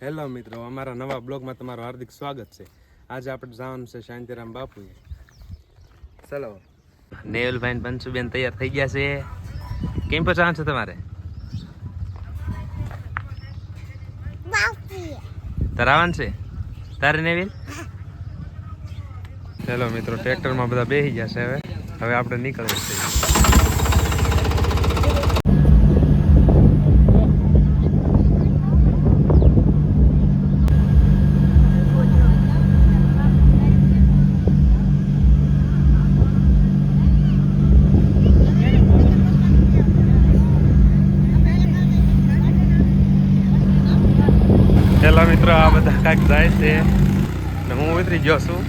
Hello મિત્રો, અમારા નવા બ્લોગમાં તમારું હાર્દિક સ્વાગત છે. આજે આપણે જવાનું છે શાંતિરામ બાપુ. ચલો, નેવલભાઈ પંચુબેન તૈયાર થઈ ગયા છે. કેમ પર જવાનું છે તમારે? તરાવન છે તારે નેવિલ? હેલો મિત્રો, ટ્રેક્ટરમાં બધા બેસી ગયા છે. હવે આપણે નીકળીએ છીએ. હેલો મિત્રો, આ બધા કાંઈક જાય છે ને હું ઉતરી ગયો છું.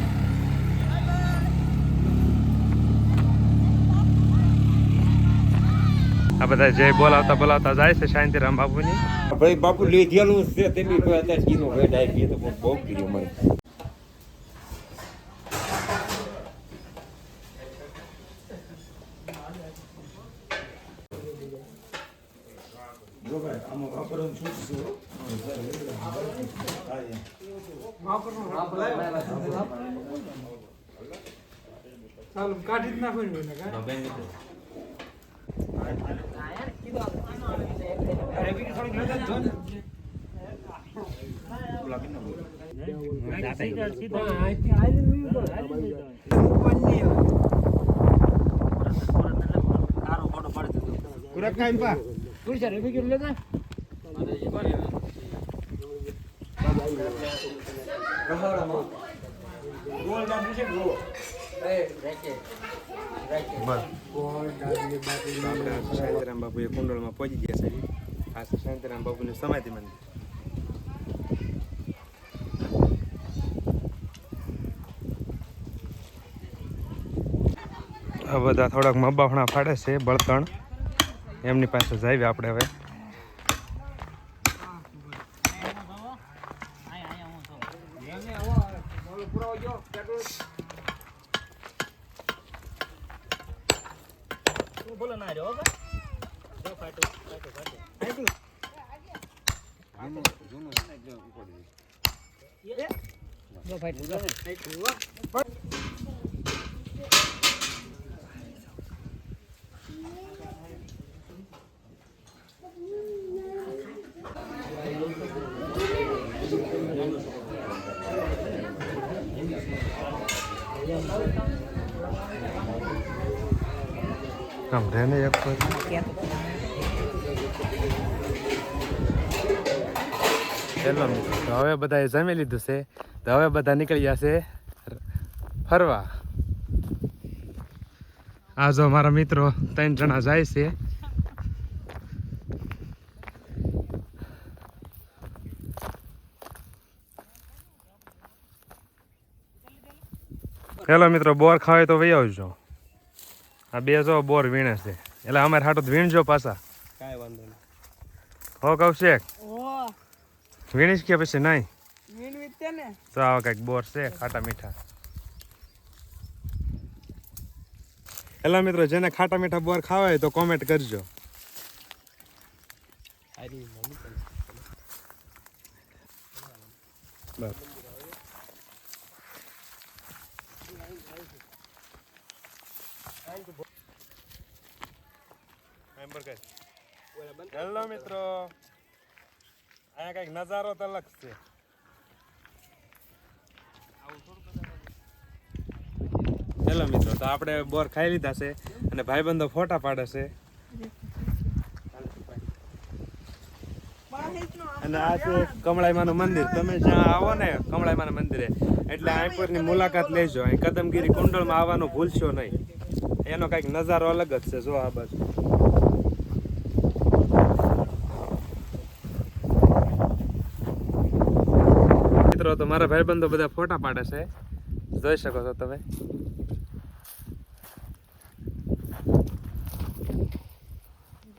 આ બધા જય બોલાવતા જાય છે શાંતિરામ બાપુની. ભાઈ બાપુ લઈ ગયેલું છે તેની કોઈ અત્યારે કીનો ભેટ આવી તો બહુ કર્યું મને. જો ભાઈ આમાં વાપરવાનું શું છે? ચાલો કાઢી જ નાખો ને પૂરા કામ પા પૂછા રે વિકેટ લેતા ગોલ ના પૂછે ગોલ શાંતિરામ બાપુ એ કુંડળમાં પહોંચી ગયા છે. આ શાંતિરામ બાપુની સમાધિ મંદિર. આ બધા થોડાક મબાફણા ફાડે છે બળતણ, એમની પાસે જઈએ આપણે હવે. બોલો ના રહ્યો જો ફાટો આનો જૂનો છે જો ઉપાડી દે જો ફાટો આમ રેને એક પર હેલો મિત્રો, તો હવે બધાએ જમી લીધું છે, તો હવે બધા નીકળી ગયા છે ફરવા. આ જો મારા મિત્રો 3 જણા જાય છે. હેલો મિત્રો, બોર ખાવે તો વહી આવજો. આ બે જો બોર વીણે છે, એટલે અમારે હાટો વીણજો પાછા. કાંઈ વાંધો નહીં. હો કૌશિક, વીણીશ કે પછી નહીં? તો આવા કંઈક બોર છે ખાટા મીઠા. હેલો મિત્રો, જેને ખાટા મીઠા બોર ખાવા હોય તો કોમેન્ટ કરજો. બસ હેલો મિત્રો, અહીંયા કઈક નજારો તો અલગ છે. હેલો મિત્રો, તો આપણે બોર ખાઈ લીધા છે અને ભાઈબંધો ફોટા પાડે છે. અને આ છે કમળાઈમાનું મંદિર. તમે જ્યાં આવો ને કમળાઈમાના મંદિરે એટલે આંપુરની મુલાકાત લેજો. અહીં કદમગીરી કુંડળમાં આવવાનું ભૂલશો નહીં. એનો કઈક નજારો અલગ જ છે. જો આ બાજુ મિત્રો, તો મારા ભાઈબંધો બધા ફોટા પાડે છે, જોઈ શકો છો તમે.